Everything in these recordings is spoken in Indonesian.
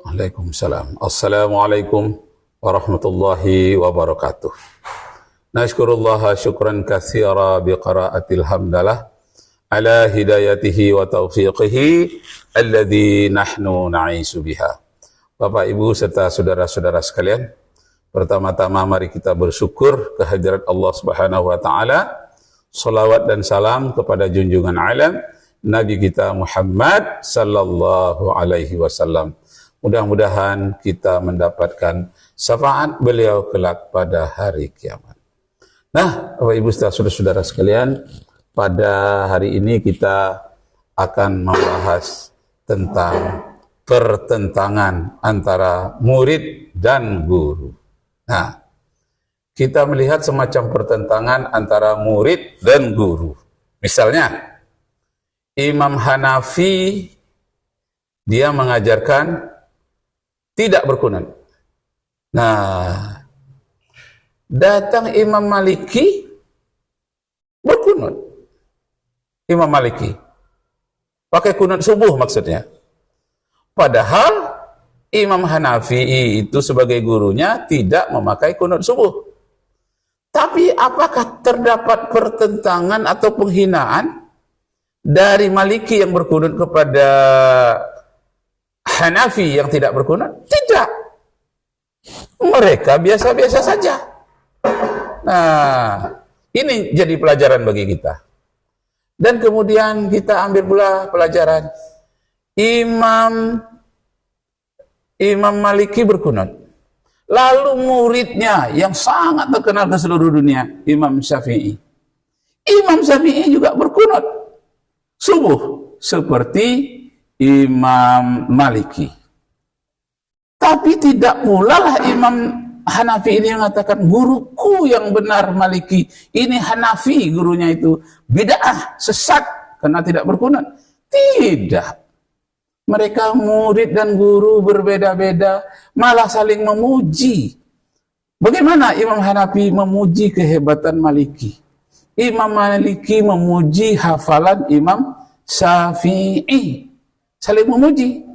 Waalaikumsalam. Assalamualaikum warahmatullahi wabarakatuh. Nashkurullaha syukran katsira biqiraatil hamdalah ala hidayatihi wa taufiqihi alladzi nahnu na'isu biha. Bapak Ibu serta saudara-saudara sekalian, pertama-tama mari kita bersyukur kehadirat Allah Subhanahu wa taala. Salawat dan salam kepada junjungan alam Nabi kita Muhammad sallallahu alaihi wasallam. Mudah-mudahan kita mendapatkan syafaat beliau kelak pada hari kiamat. Nah, Bapak Ibu saudara-saudara sekalian, pada hari ini kita akan membahas tentang pertentangan antara murid dan guru. Nah, kita melihat semacam pertentangan antara murid dan guru. Misalnya, Imam Hanafi dia mengajarkan tidak berkunut. Nah, datang Imam Maliki berkunut. Imam Maliki pakai kunut subuh maksudnya. Padahal Imam Hanafi itu sebagai gurunya tidak memakai kunut subuh. Tapi apakah terdapat pertentangan atau penghinaan dari Maliki yang berkunut kepada Hanafi yang tidak berkunut? Tidak. Mereka biasa-biasa saja. Nah, ini jadi pelajaran bagi kita. Dan kemudian kita ambil pula pelajaran. Imam Maliki berkunut. Lalu muridnya yang sangat terkenal ke seluruh dunia, Imam Syafi'i. Imam Syafi'i juga berkunut subuh seperti Imam Maliki. Tapi tidak pula lah Imam Hanafi ini mengatakan guruku yang benar Maliki. Ini Hanafi gurunya itu bid'ah, sesat karena tidak berkunut. Tidak. Mereka murid dan guru berbeda-beda, malah saling memuji. Bagaimana Imam Hanafi memuji kehebatan Maliki? Imam Maliki memuji hafalan Imam Syafi'i. Saling memuji.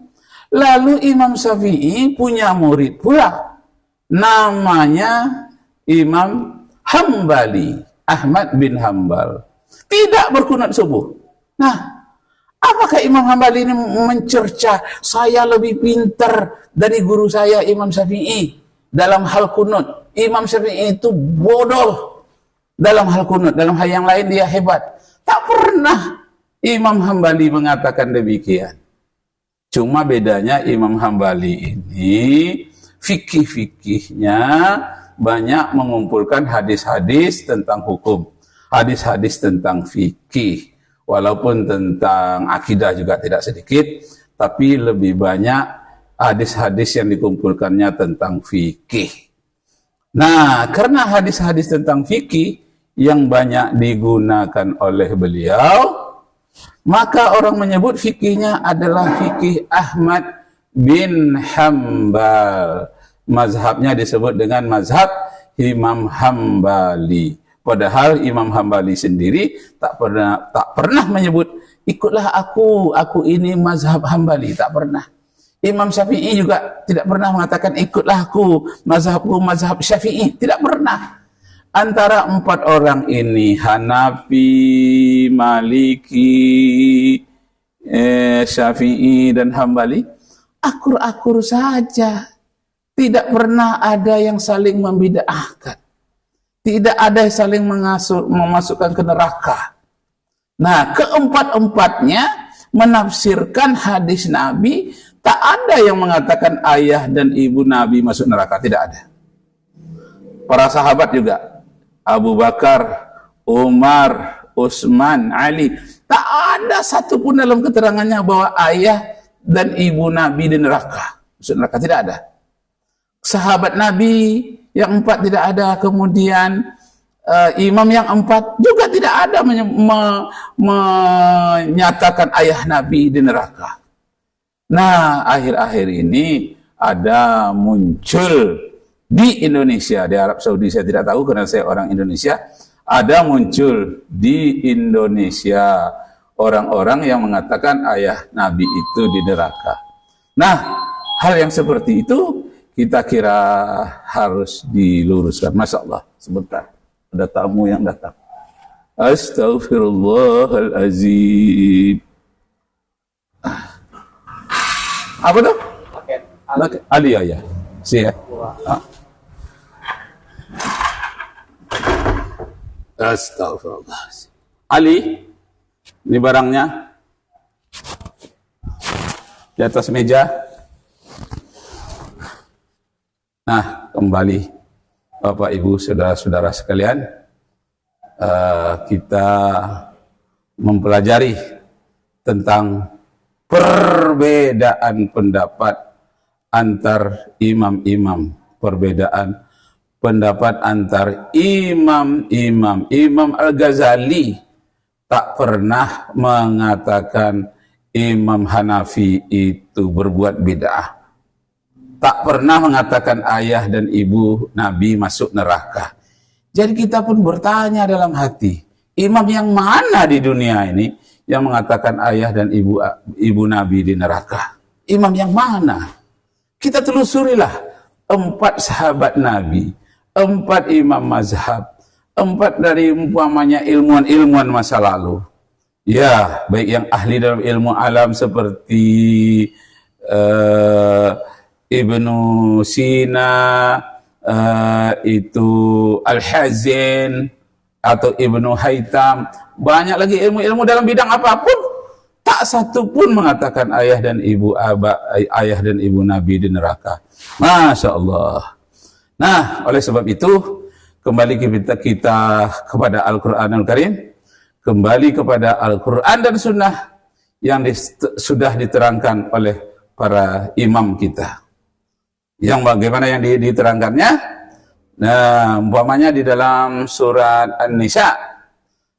Lalu Imam Syafi'i punya murid pula. Namanya Imam Hambali, Ahmad bin Hambal. Tidak berkunut subuh. Nah, apakah Imam Hambali ini mencerca saya lebih pintar dari guru saya Imam Syafi'i dalam hal kunut? Imam Syafi'i itu bodoh dalam hal kunut, dalam hal yang lain dia hebat. Tak pernah Imam Hambali mengatakan demikian. Cuma bedanya Imam Hambali ini fikih-fikihnya banyak mengumpulkan hadis-hadis tentang hukum, hadis-hadis tentang fikih. Walaupun tentang akidah juga tidak sedikit, tapi lebih banyak hadis-hadis yang dikumpulkannya tentang fikih. Nah, karena hadis-hadis tentang fikih yang banyak digunakan oleh beliau, maka orang menyebut fikihnya adalah fikih Ahmad bin Hambal. Mazhabnya disebut dengan mazhab Imam Hambali. Padahal Imam Hambali sendiri tak pernah menyebut ikutlah aku ini mazhab Hambali, tak pernah. Imam Syafi'i juga tidak pernah mengatakan ikutlah aku mazhab Syafi'i, tidak pernah. Antara empat orang ini, Hanafi, Maliki, Syafi'i dan Hambali, akur-akur saja. Tidak pernah ada yang saling membid'ahkan. Tidak ada yang saling memasukkan ke neraka. Nah, keempat-empatnya menafsirkan hadis Nabi, tak ada yang mengatakan ayah dan ibu Nabi masuk neraka, tidak ada. Para sahabat juga, Abu Bakar, Umar, Utsman, Ali, tak ada satupun dalam keterangannya bahwa ayah dan ibu Nabi di neraka, masuk neraka, tidak ada. Sahabat Nabi yang empat tidak ada, kemudian imam yang empat juga tidak ada menyatakan ayah Nabi di neraka. Nah, akhir-akhir ini ada muncul di Indonesia, di Arab Saudi, saya tidak tahu karena saya orang Indonesia, ada muncul di Indonesia orang-orang yang mengatakan ayah Nabi itu di neraka. Nah, hal yang seperti itu kita kira harus diluruskan. Masya Allah, sebentar ada tamu yang datang. Astaghfirullahalazim. Apa tuh? Ali ya. Siap. Astagfirullah. Ali, ini barangnya di atas meja. Nah, kembali Bapak Ibu, saudara-saudara sekalian, kita mempelajari tentang perbedaan pendapat antar imam-imam, perbedaan pendapat antar imam-imam. Imam Al-Ghazali tak pernah mengatakan Imam Hanafi itu berbuat bid'ah. Tak pernah mengatakan ayah dan ibu Nabi masuk neraka. Jadi kita pun bertanya dalam hati, imam yang mana di dunia ini yang mengatakan ayah dan ibu Nabi di neraka? Imam yang mana? Kita telusurilah 4 sahabat Nabi, 4 imam mazhab, 4 dari umpamanya ilmuwan-ilmuwan masa lalu. Ya, baik yang ahli dalam ilmu alam seperti Ibnu Sina, itu Al-Hazin atau Ibnu Haytham, banyak lagi ilmu-ilmu dalam bidang apapun, tak satu pun mengatakan ayah dan ibu Nabi di neraka. Masya Allah. Nah, oleh sebab itu kembali kita kepada Al-Quranul Karim, kembali kepada Al-Quran dan Sunnah yang sudah diterangkan oleh para imam kita. Yang bagaimana yang diterangkannya? Nah, umpamanya di dalam surat An-Nisa.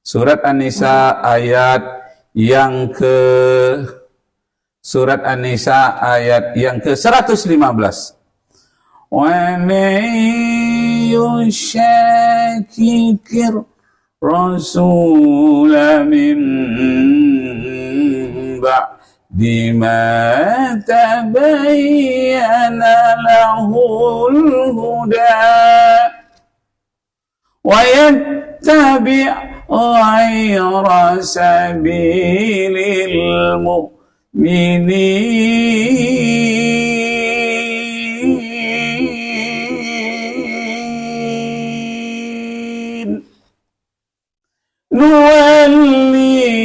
Surat An-Nisa ayat yang ke-115. Wa man yushakikir rasula min bima tabayyana lahul huda wa yattabi' ghayra sabilil mu'minin nuwallihi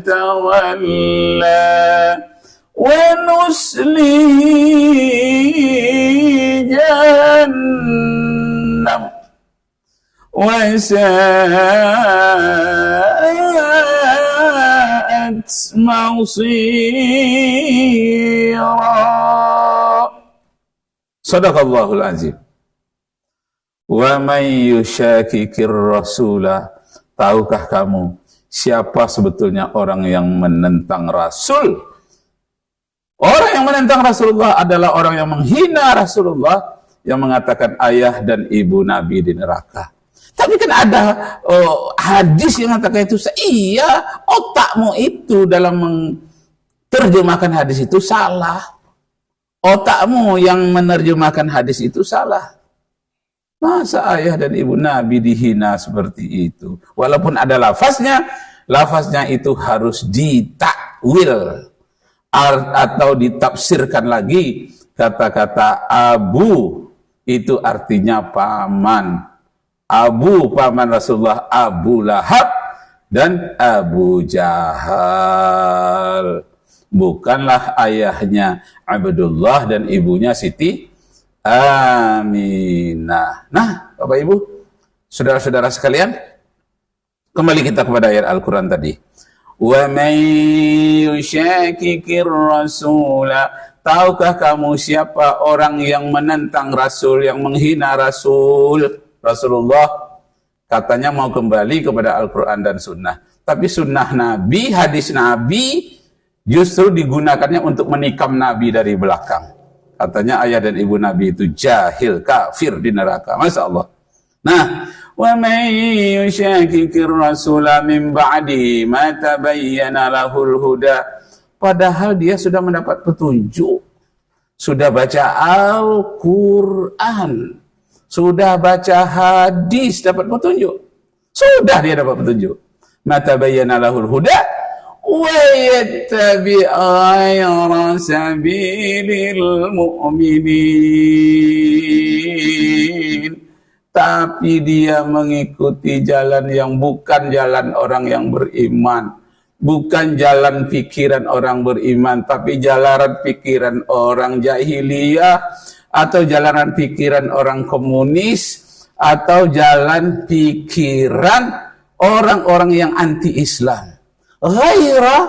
tawalla wa nuslihi jahannam wa sa'at masira. Sadaqallahul azim. Wa man yushakikir rasula, tahukah kamu siapa sebetulnya orang yang menentang Rasul? Orang yang menentang Rasulullah adalah orang yang menghina Rasulullah, yang mengatakan ayah dan ibu Nabi di neraka. Tapi kan ada hadis yang mengatakan itu. Iya, otakmu itu dalam menerjemahkan hadis itu salah. Otakmu yang menerjemahkan hadis itu salah. Masa ayah dan ibu Nabi dihina seperti itu? Walaupun ada lafaznya itu harus ditakwil atau ditafsirkan lagi. Kata-kata abu itu artinya paman. Abu, paman Rasulullah, Abu Lahab dan Abu Jahal. Bukanlah ayahnya Abdullah dan ibunya Siti Aminah. Nah, Bapak Ibu, saudara-saudara sekalian, kembali kita kepada ayat Al-Quran tadi. Wa may yushakikir rasula, tahukah kamu siapa orang yang menentang Rasul, yang menghina Rasulullah? Katanya mau kembali kepada Al-Quran dan Sunnah. Tapi Sunnah Nabi, hadis Nabi, justru digunakannya untuk menikam Nabi dari belakang. Katanya ayah dan ibu Nabi itu jahil, kafir di neraka. Masya Allah. Nah, wa man yushakikir rasula min ba'di ma tabayyana lahul huda. padahal dia sudah mendapat petunjuk, sudah baca Al-Quran, sudah baca hadis, dapat petunjuk. Sudah dia dapat petunjuk. Mata bayyana lahul huda wa yattabi' ghayra sabilil mu'minin. Tapi dia mengikuti jalan yang bukan jalan orang yang beriman, bukan jalan pikiran orang beriman, tapi jalan pikiran orang jahiliyah, atau jalan pikiran orang komunis, atau jalan pikiran orang-orang yang anti-Islam. Ghaira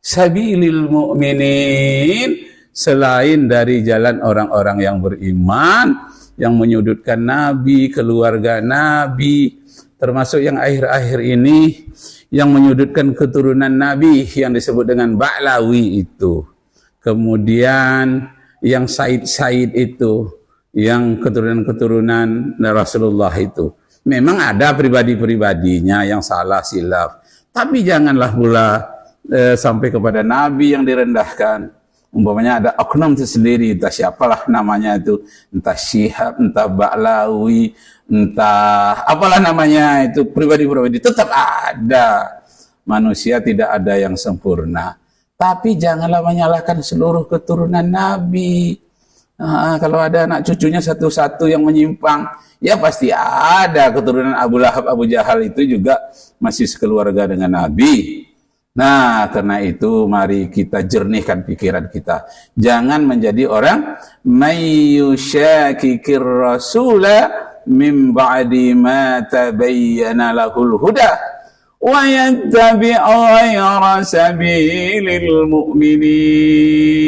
sabilil mu'minin, selain dari jalan orang-orang yang beriman, yang menyudutkan Nabi, keluarga Nabi, termasuk yang akhir-akhir ini, yang menyudutkan keturunan Nabi, yang disebut dengan Ba'lawi itu. Kemudian yang Said-Said itu, yang keturunan-keturunan Rasulullah itu. Memang ada pribadi-pribadinya yang salah silap, tapi janganlah pula sampai kepada Nabi yang direndahkan. Umpamanya ada oknum itu sendiri, entah siapalah namanya itu, entah Syihab, entah Ba'lawi, entah apalah namanya itu, pribadi-pribadi tetap ada. Manusia tidak ada yang sempurna, tapi janganlah menyalahkan seluruh keturunan Nabi. Kalau ada anak cucunya satu-satu yang menyimpang, ya pasti ada keturunan Abu Lahab, Abu Jahal itu juga masih sekeluarga dengan Nabi. Nah, karena itu mari kita jernihkan pikiran kita. Jangan menjadi orang mayyusyakikir rasula min ba'di ma tabayyana lahul huda wa yattabi' ghayra sabilil mu'minin.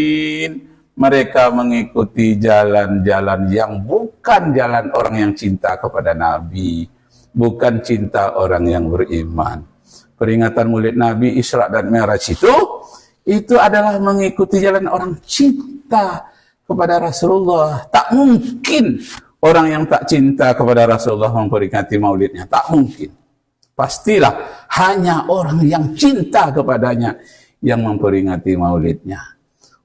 Mereka mengikuti jalan-jalan yang bukan jalan orang yang cinta kepada Nabi, bukan cinta orang yang beriman. Peringatan Maulid Nabi, Isra dan Mi'raj itu adalah mengikuti jalan orang cinta kepada Rasulullah. Tak mungkin orang yang tak cinta kepada Rasulullah memperingati Maulidnya, tak mungkin. Pastilah hanya orang yang cinta kepadanya yang memperingati Maulidnya.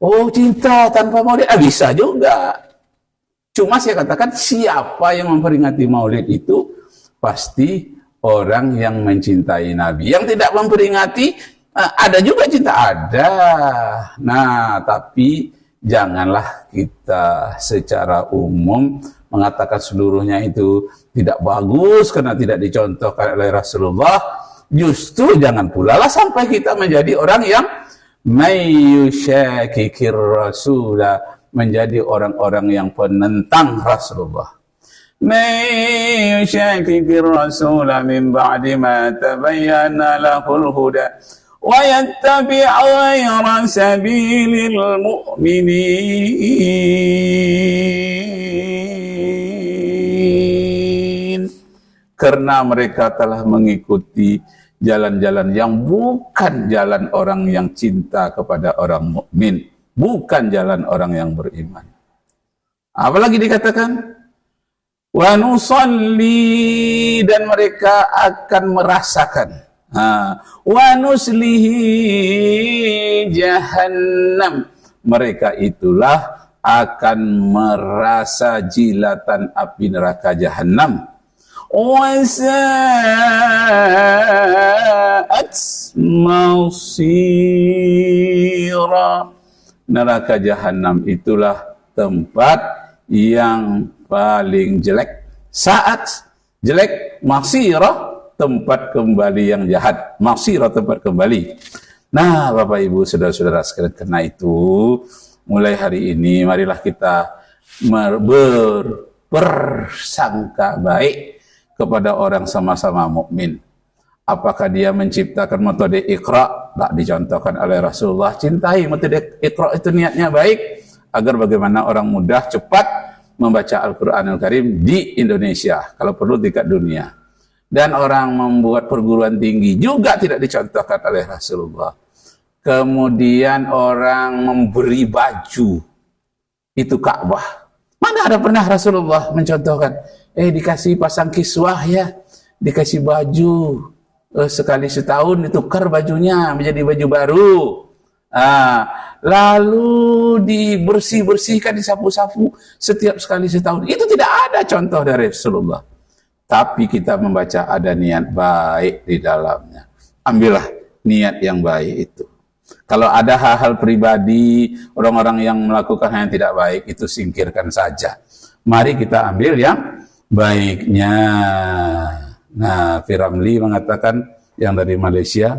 Oh, cinta tanpa maulid, bisa juga. Cuma saya katakan siapa yang memperingati maulid itu pasti orang yang mencintai Nabi. Yang tidak memperingati, ada juga cinta, ada. Nah, tapi janganlah kita secara umum mengatakan seluruhnya itu tidak bagus karena tidak dicontohkan oleh Rasulullah. Justru jangan pula lah sampai kita menjadi orang yang mayyusyakikir rasula, menjadi orang-orang yang penentang Rasulullah. Mayyusyakikir rasula min ba'di ma tabayyana lahul huda wa yattabi' ghayra sabilil mu'minin. Karena mereka telah mengikuti jalan-jalan yang bukan jalan orang yang cinta kepada orang mukmin, bukan jalan orang yang beriman. Apalagi dikatakan wa nusalli, dan mereka akan merasakan wa nuslihi jahannam, mereka itulah akan merasa jilatan api neraka jahannam. Wasa'at masira, neraka jahanam itulah tempat yang paling jelek. Saat jelek, masira tempat kembali yang jahat, masira tempat kembali. Nah, Bapak Ibu saudara-saudara sekalian, karena itu mulai hari ini marilah kita bersangka baik kepada orang sama-sama mukmin. Apakah dia menciptakan metode Iqra? Tak dicontohkan oleh Rasulullah. Cintai metode Iqra, itu niatnya baik agar bagaimana orang mudah cepat membaca Al-Quranul Karim di Indonesia, kalau perlu tingkat dunia. Dan orang membuat perguruan tinggi juga tidak dicontohkan oleh Rasulullah. Kemudian orang memberi baju, itu Ka'bah. Mana ada pernah Rasulullah mencontohkan, dikasih pasang kiswah ya, dikasih baju, sekali setahun ditukar bajunya menjadi baju baru. Lalu dibersih-bersihkan, disapu-sapu setiap sekali setahun. Itu tidak ada contoh dari Rasulullah. Tapi kita membaca ada niat baik di dalamnya. Ambillah niat yang baik itu. Kalau ada hal-hal pribadi, orang-orang yang melakukan hal yang tidak baik, itu singkirkan saja. Mari kita ambil yang baiknya. Nah, Firamli mengatakan, yang dari Malaysia,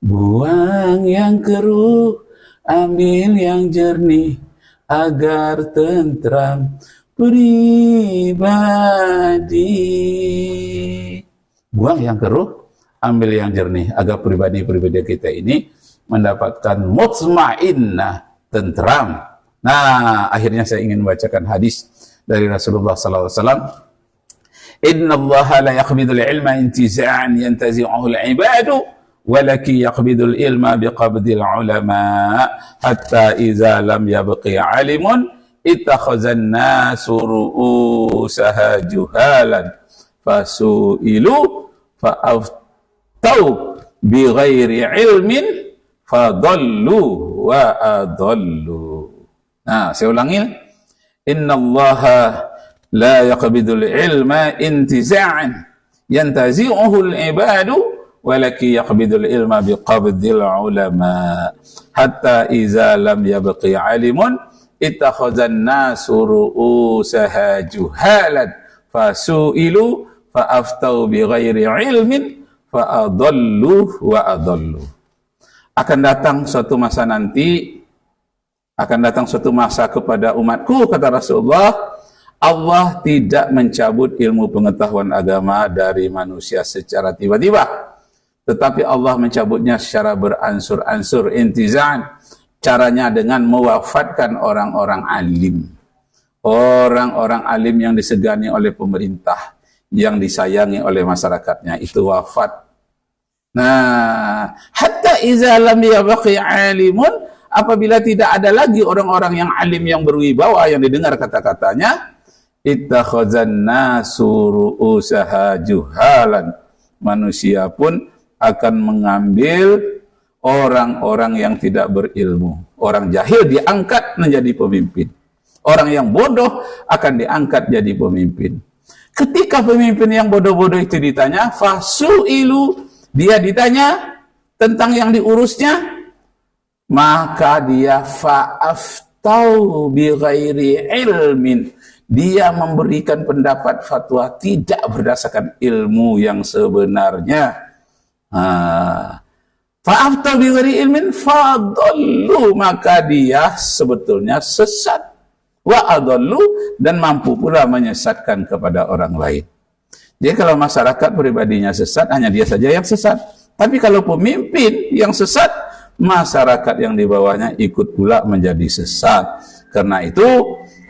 buang yang keruh, ambil yang jernih, agar tentram pribadi. Buang yang keruh, ambil yang jernih, agar pribadi-pribadi kita ini mendapatkan mutmainnah, tentram. Nah, akhirnya saya ingin membacakan hadis dari Rasulullah SAW. Inna Allah la yaqbidul ilma intiza'an yantazi'uhu al-ibadu, walaki yaqbidul ilma biqabdil ulama, hatta iza lam yabqi alimun ittakhazan nasu ru'usaha juhalan fasu'ilu fa'aftau bighairi ilmin fadallu wa adallu. Nah, saya ulangi. Inna Allaha la yaqbidul ilma intiza'an yantazi'uhu al-ibadu, walaki yaqbidul ilma biqabdil ulama, hatta iza lam yabqi alimun ittakhazan nasu ru'usaha juhalan fasu'ilu fa'aftau bighairi ilmin fa'adallu wa adallu. Akan datang suatu masa nanti, akan datang suatu masa kepada umatku, kata Rasulullah, Allah tidak mencabut ilmu pengetahuan agama dari manusia secara tiba-tiba, tetapi Allah mencabutnya secara beransur-ansur, intizan. Caranya dengan mewafatkan orang-orang alim. Orang-orang alim yang disegani oleh pemerintah, yang disayangi oleh masyarakatnya, itu wafat. Nah, hatta iza lam yabqi alimun, apabila tidak ada lagi orang-orang yang alim, yang berwibawa, yang didengar kata-katanya, ittakhazan nasu ru'usaha juhalan, manusia pun akan mengambil orang-orang yang tidak berilmu. Orang jahil diangkat menjadi pemimpin. Orang yang bodoh akan diangkat jadi pemimpin. Ketika pemimpin yang bodoh-bodoh itu ditanya, fasu'ilu, dia ditanya tentang yang diurusnya, maka dia fa'aftau bighairi ilmin, dia memberikan pendapat fatwa tidak berdasarkan ilmu yang sebenarnya. Fa'aftau bighairi ilmin fadallu, maka dia sebetulnya sesat. Wa adallu, dan mampu pula menyesatkan kepada orang lain. Jadi kalau masyarakat pribadinya sesat, hanya dia saja yang sesat. Tapi kalau pemimpin yang sesat, masyarakat yang di bawahnya ikut pula menjadi sesat. Karena itu,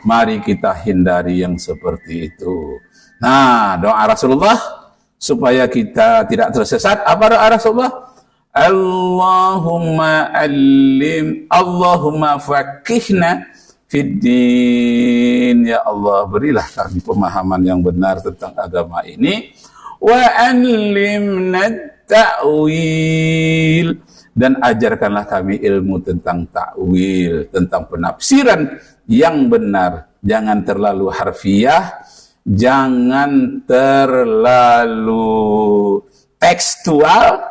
mari kita hindari yang seperti itu. Nah, doa Rasulullah supaya kita tidak tersesat. Apa doa Rasulullah? Allahumma faqihna fid din. Ya Allah, berilah kami pemahaman yang benar tentang agama ini. Wa allimna ta'wil, dan ajarkanlah kami ilmu tentang ta'wil, tentang penafsiran yang benar. Jangan terlalu harfiah, jangan terlalu tekstual,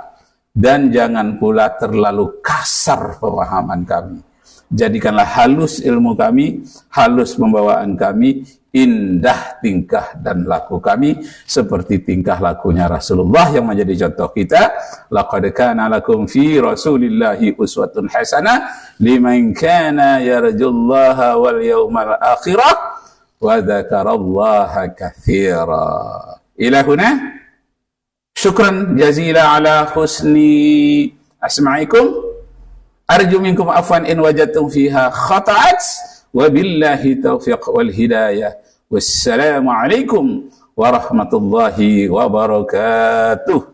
dan jangan pula terlalu kasar pemahaman kami. Jadikanlah halus ilmu kami, halus pembawaan kami, indah tingkah dan laku kami seperti tingkah lakunya Rasulullah yang menjadi contoh kita. Laqad kana lakum fi Rasulillahi uswatun hasanah liman kana yarjullaha wal yawmal akhirah wa dzakarallaha katsira. Ila huna, syukran jazila ala husni asma'ikum. Arju minkum afwan in wajadtum fiha khata'at, wa billahi taufiq wal hidayah. Wassalamu alaikum warahmatullahi wabarakatuh.